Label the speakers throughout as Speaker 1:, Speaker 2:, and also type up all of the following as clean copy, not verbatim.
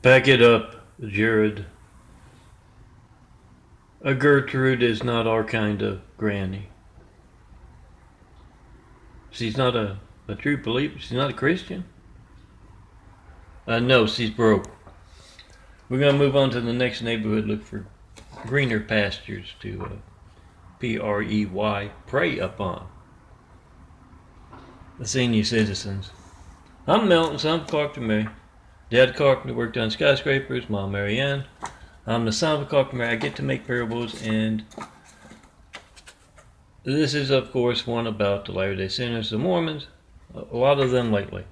Speaker 1: Back it up, Jared. A Gertrude is not our kind of granny. She's not a true believer. She's not a Christian. No, she's broke. We're going to move on to the next neighborhood, look for greener pastures to prey upon. The senior citizens. I'm Milton, son of a carpenter. Dad carpenter worked on skyscrapers, Mom Marianne. I'm the son of a carpenter. I get to make parables, and this is, of course, one about the Latter-day Saints, the Mormons, a lot of them lately.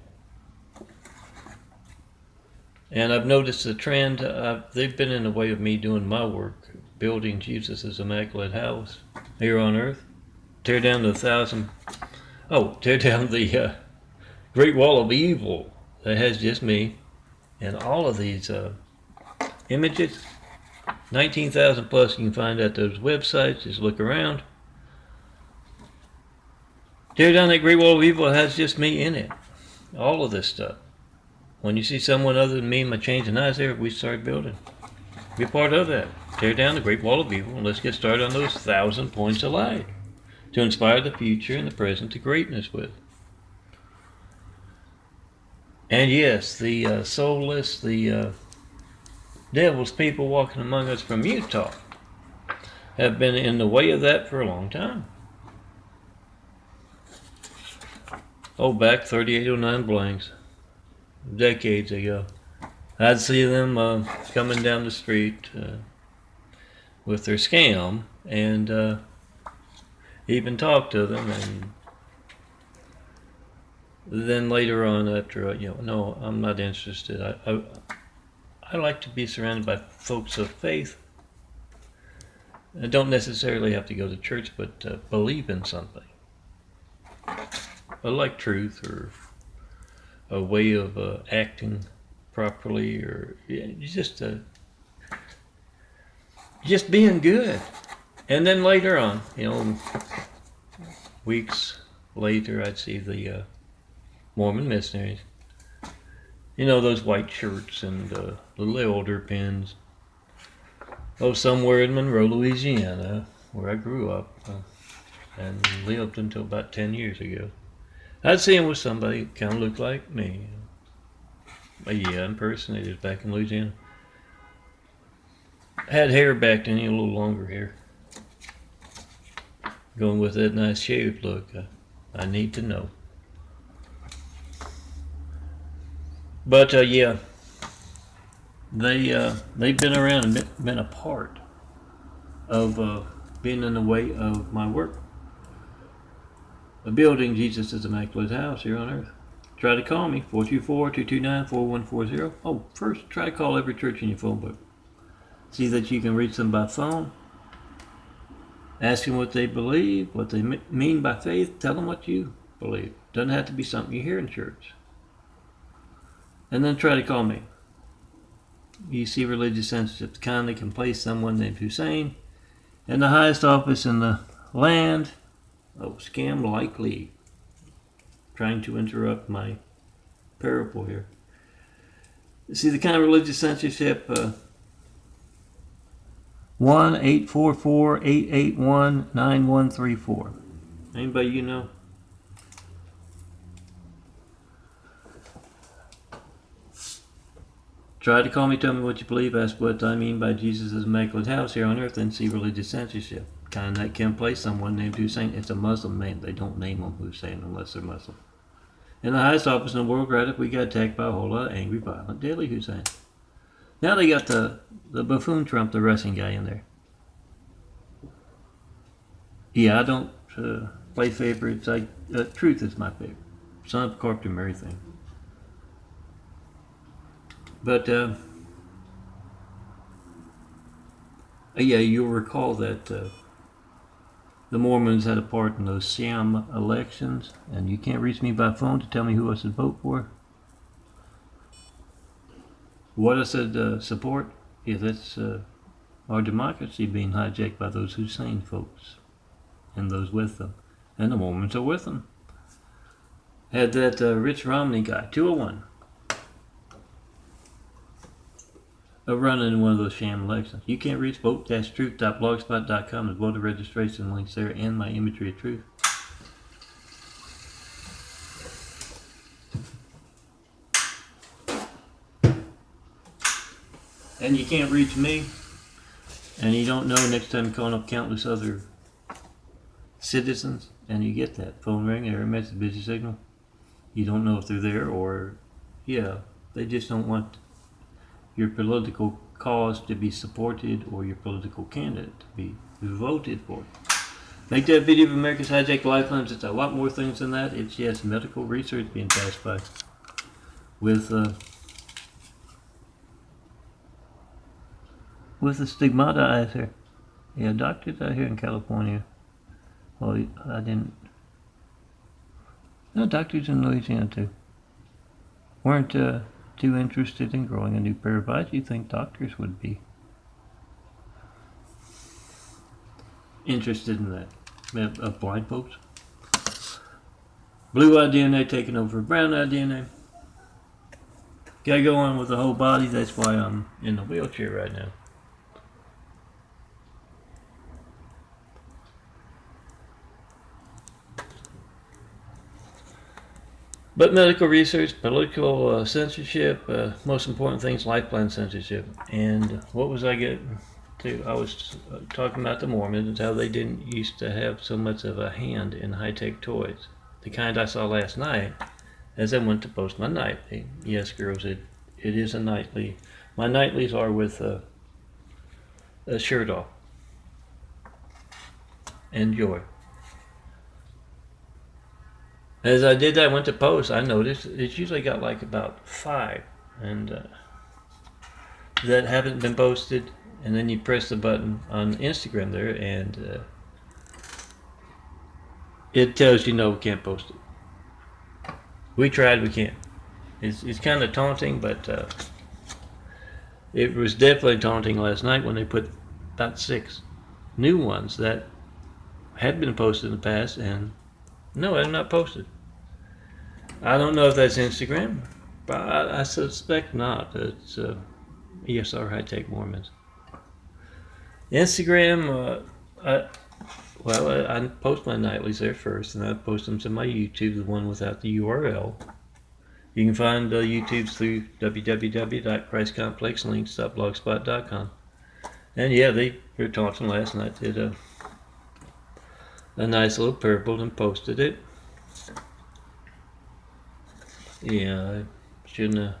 Speaker 1: And I've noticed the trend. They've been in the way of me doing my work, building Jesus' immaculate house here on earth. Tear down the Great Wall of Evil that has just me and all of these images. 19,000 plus you can find at those websites. Just look around. Tear down that Great Wall of Evil. It has just me in it. All of this stuff. When you see someone other than me and my changing eyes there, we start building. Be a part of that. Tear down the Great Wall of Evil and let's get started on those 1,000 points of light to inspire the future and the present to greatness with. And yes, the soulless, the devil's people walking among us from Utah have been in the way of that for a long time. Oh, back 3809 blanks, decades ago. I'd see them coming down the street with their scam and even talk to them, and then later on after, no, I'm not interested. I like to be surrounded by folks of faith. I don't necessarily have to go to church, but believe in something. I like truth or a way of acting properly, or just being good. And then later on, weeks later, I'd see the Mormon missionaries. Those white shirts and little elder pins. Oh, somewhere in Monroe, Louisiana, where I grew up and lived until about 10 years ago. I'd see him with somebody that kind of looked like me. Yeah, impersonators back in Louisiana. Had hair back then, a little longer hair. Going with that nice shaved look, I need to know. But yeah, they've been around and been a part of being in the way of my work. The building Jesus' immaculate house here on earth. Try to call me, 424-229-4140. Oh, first, try to call every church in your phone book. See that you can reach them by phone. Ask them what they believe, what they mean by faith. Tell them what you believe. Doesn't have to be something you hear in church. And then try to call me. You see religious censorship kindly can place someone named Hussein in the highest office in the land. Oh, scam likely. Trying to interrupt my parable here. You see the kind of religious censorship. 1-844-881-9134. Anybody you know? Try to call me, tell me what you believe, ask what I mean by Jesus' immaculate house here on earth, and see religious censorship. Kind that can place someone named Hussein. It's a Muslim name. They don't name them Hussein unless they're Muslim. In the highest office in the world, right up, we got attacked by a whole lot of angry, violent, deadly Hussein. Now they got the buffoon Trump, the wrestling guy, in there. Yeah, I don't play favorites. Truth is my favorite. Son of a carpenter, Mary thing. But yeah, you'll recall that the Mormons had a part in those Soacam elections, and you can't reach me by phone to tell me who I should vote for. What I said support? Yeah, that's our democracy being hijacked by those Hussein folks and those with them. And the Mormons are with them. Had that Rich Romney guy, 201. of running in one of those sham elections. You can't reach vote-truth.blogspot.com. The voter registration links there and my imagery of truth. And you can't reach me, and you don't know next time calling up countless other citizens, and you get that phone ring, error message, busy signal. You don't know if they're there, or they just don't want your political cause to be supported or your political candidate to be voted for. Make that video of America's hijacked lifelines. It's a lot more things than that. It's yes, medical research being passed by with the stigmata out here. Yeah, doctors out here in California. Well, I didn't. No, doctors in Louisiana too. Weren't too interested in growing a new pair of eyes. You think doctors would be interested in that? Of blind folks. Blue-eye DNA taking over brown-eye DNA. Gotta go on with the whole body. That's why I'm in the wheelchair right now. But medical research, political censorship, most important things, life plan censorship. And what was I getting to? I was talking about the Mormons and how they didn't used to have so much of a hand in high-tech toys. The kind I saw last night as I went to post my nightly. Yes, girls, it is a nightly. My nightlies are with a shirt off. Enjoy. As I did that, I went to post, I noticed it's usually got like about 5 and that haven't been posted, and then you press the button on Instagram there and it tells you no, we can't post it. We tried, we can't. It's kind of taunting, but it was definitely taunting last night when they put about 6 new ones that had been posted in the past, and no, they're not posted. I don't know if that's Instagram, but I suspect not. It's ESR High Tech Mormons. Instagram, I post my nightlies there first, and I post them to my YouTube, the one without the URL. You can find YouTubes through www.christcomplexlinks.blogspot.com. And yeah, they were taunting last night. Did a nice little purple and posted it. Yeah, I shouldn't have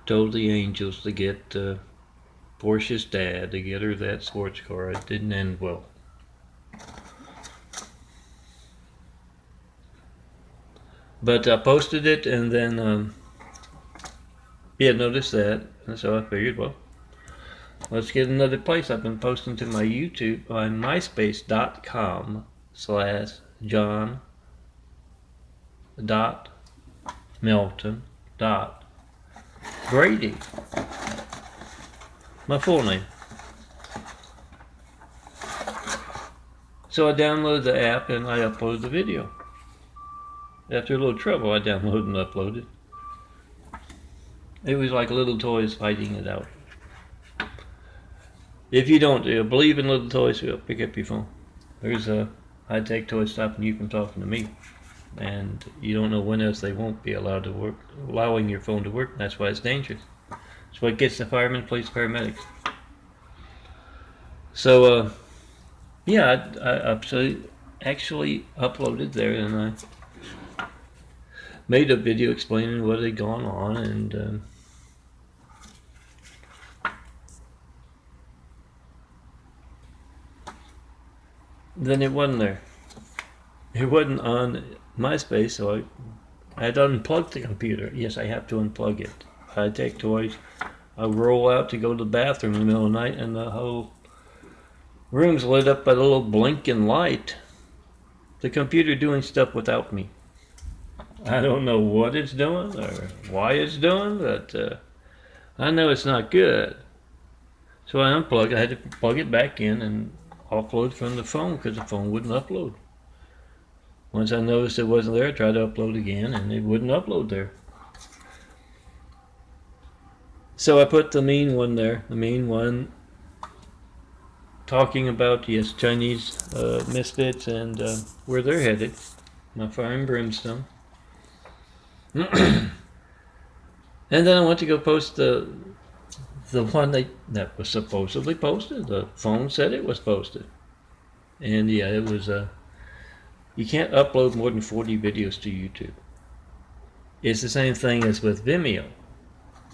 Speaker 1: told the angels to get Portia's dad to get her that sports car. It didn't end well. But I posted it, and then noticed that, and so I figured, well, let's get another place. I've been posting to my YouTube on myspace.com/John.Melton.Grady. My full name. So I downloaded the app and I uploaded the video. After a little trouble, I downloaded and uploaded. It was like little toys fighting it out. If you don't believe in little toys, pick up your phone. There's a high-tech toy stopping you from talking to me. And you don't know when else they won't be allowed to work, allowing your phone to work. That's why it's dangerous. That's what gets the firemen, police, paramedics. So, yeah, I actually uploaded there, and I made a video explaining what had gone on, and then it wasn't there. It wasn't on MySpace, so I had unplugged the computer. Yes, I have to unplug it. I take toys, I roll out to go to the bathroom in the middle of the night, and the whole room's lit up by the little blinking light. The computer doing stuff without me. I don't know what it's doing or why it's doing, but I know it's not good. So I unplugged. I had to plug it back in and offload from the phone because the phone wouldn't upload. Once I noticed it wasn't there, I tried to upload again, and it wouldn't upload there. So I put the mean one there. The mean one talking about, yes, Chinese misfits and where they're headed. My fire and brimstone. And then I went to go post the one that was supposedly posted. The phone said it was posted. And yeah, it was you can't upload more than 40 videos to YouTube. It's the same thing as with Vimeo.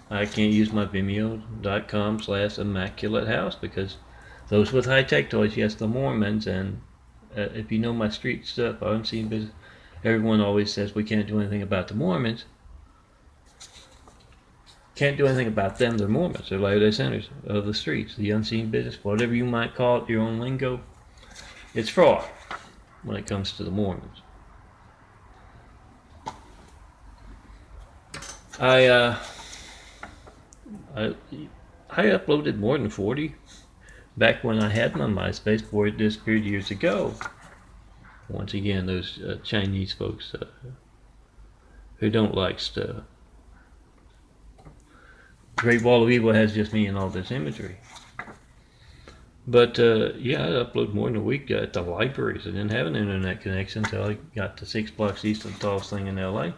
Speaker 1: I can't use my Vimeo.com/Immaculate House because those with high-tech toys, yes, the Mormons, and if you know my street stuff, I'm seeing business. Everyone always says we can't do anything about the Mormons. Can't do anything about them. They're Mormons. They're Latter-day Saints of the streets, the unseen business, whatever you might call it, your own lingo. It's fraud when it comes to the Mormons. I uploaded more than 40 back when I had my MySpace before it disappeared years ago. Once again, those Chinese folks who don't like stuff. Great Wall of Evil has just me and all this imagery. But yeah, I uploaded more than a week at the libraries. I didn't have an internet connection until I got to 6 blocks east of the tallest thing in LA.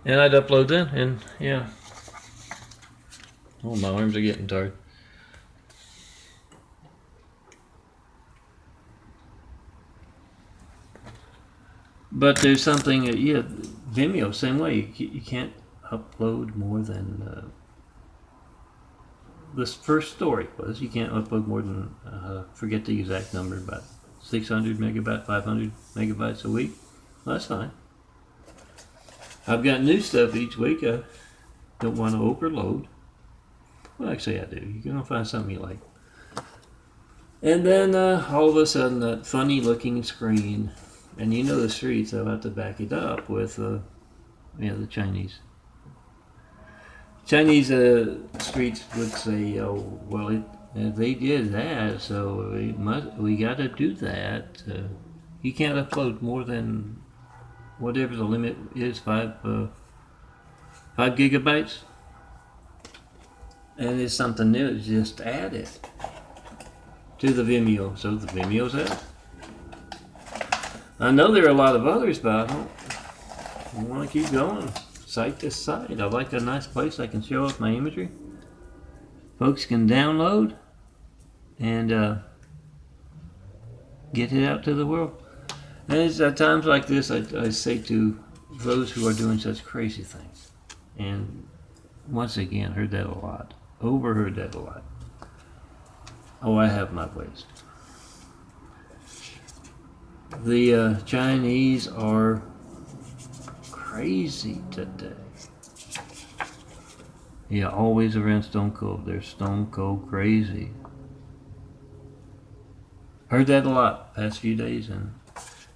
Speaker 1: And I'd upload then, and yeah. Oh, my arms are getting tired. But there's something, yeah, Vimeo, same way. You can't upload more than, this first story was, you can't upload more than, forget the exact number, about 600 megabytes, 500 megabytes a week. Well, that's fine. I've got new stuff each week. I don't want to overload. Well, actually I do. You're going to find something you like. And then all of a sudden that funny looking screen, and you know the streets, I'll have to back it up with the Chinese. Chinese streets would say, oh, well, they did that, so we got to do that. You can't upload more than whatever the limit is, 5 gigabytes. And it's something new, it's just added to the Vimeo. So the Vimeo's out. I know there are a lot of others, but I want to keep going. Site to site. I like a nice place I can show off my imagery. Folks can download and get it out to the world. And it's at times like this I say to those who are doing such crazy things. And once again, heard that a lot. Overheard that a lot. Oh, I have my ways. The Chinese are crazy today. Yeah, always around Stone Cold. They're Stone Cold crazy. Heard that a lot past few days, and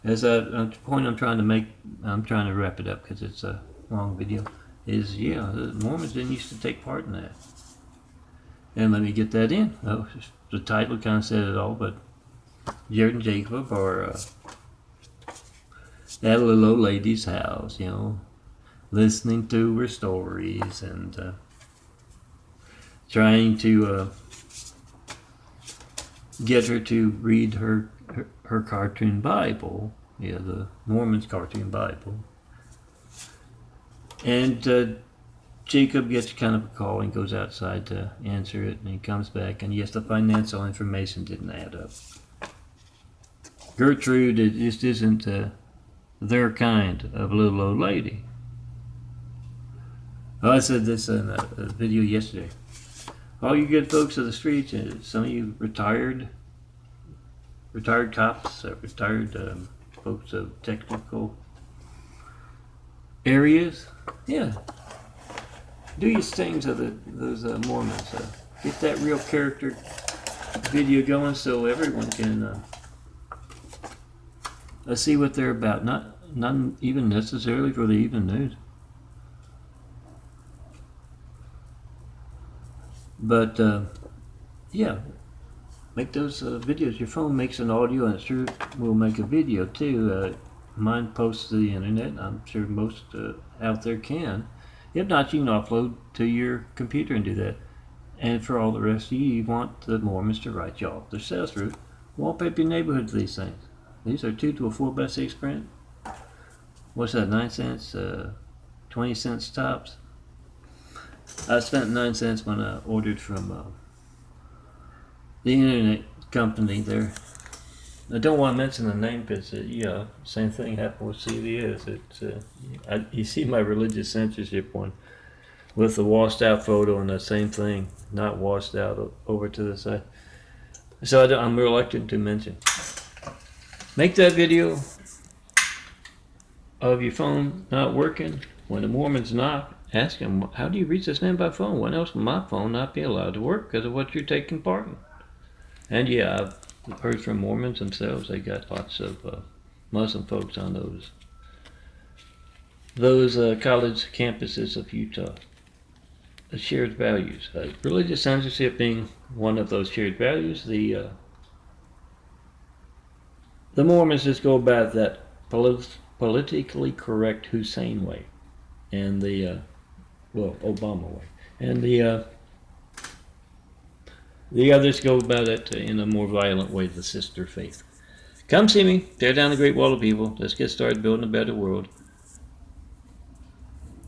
Speaker 1: as a point I'm trying to make, I'm trying to wrap it up because it's a long video. Is yeah, the Mormons didn't used to take part in that. And let me get that in. Oh, the title kind of said it all, but Jared and Jacob are at a little old lady's house, you know, listening to her stories and trying to get her to read her cartoon Bible, yeah, the Mormon's cartoon Bible. And Jacob gets kind of a call and goes outside to answer it, and he comes back, and yes, the financial information didn't add up. Gertrude, it just isn't their kind of little old lady. Oh, I said this in a video yesterday. All you good folks of the streets, some of you retired cops, retired folks of technical areas, yeah. Do your things of those Mormons. Get that real character video going so everyone can see what they're about. Not even necessarily for the evening news. But yeah, make those videos. Your phone makes an audio, and it sure will make a video too. Mine posts to the internet. I'm sure most out there can. If not, you can upload to your computer and do that. And for all the rest of you, you want the Mormons to write you off their sales through. Wallpaper your neighborhood for these things. These are 2 to a 4x6 print. What's that, 9 cents? 20 cents tops. I spent 9 cents when I ordered from the internet company there. I don't want to mention the name because, yeah, same thing happened with CVS. You see my religious censorship one with the washed out photo and the same thing, not washed out over to the side. So I'm reluctant to mention. Make that video of your phone not working. When the Mormons knock, ask them, how do you reach this man by phone? When else will my phone not be allowed to work because of what you're taking part in? And yeah, I've heard from Mormons themselves. They got lots of Muslim folks on those college campuses of Utah. Shared values. Religious censorship being one of those shared values. The Mormons just go about that politically correct Hussein way, and the Obama way, and the others go about it in a more violent way, the sister faith. Come see me. Tear down the Great Wall of People. Let's get started building a better world.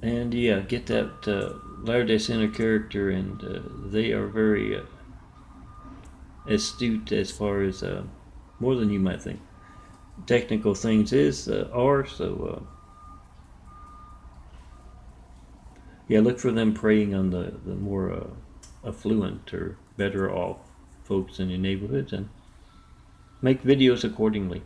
Speaker 1: And yeah, get that Latter-day Saint character, and they are very astute as far as more than you might think. Technical things are so. Yeah, look for them preying on the more affluent or better off folks in your neighborhoods, and make videos accordingly.